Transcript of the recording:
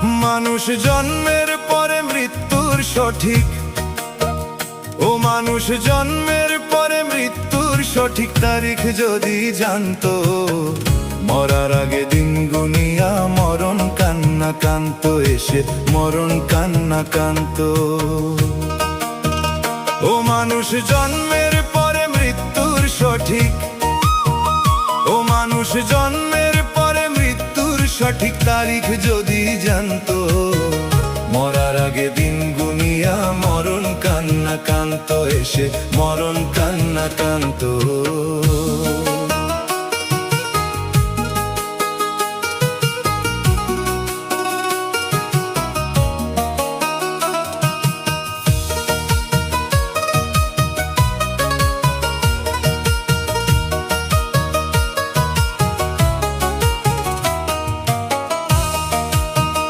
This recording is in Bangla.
মানুষ জন্মের পরে মৃত্যুর সঠিক, ও মানুষ জন্মের পরে মৃত্যুর সঠিক তারিখ যদি জানতো, মরার আগে দিন গুনিয়া মরণ কান্না কান্ত এসে মরণ কান্না কান্ত। ও মানুষ জন্মের পরে মৃত্যুর সঠিক, ও মানুষ জন্মের পরে মৃত্যুর সঠিক তারিখ যদি জানতো, মরার আগে দিন গুনিয়া মরণ কান্না কান্ত এসে মরণ কান্না কান্ত।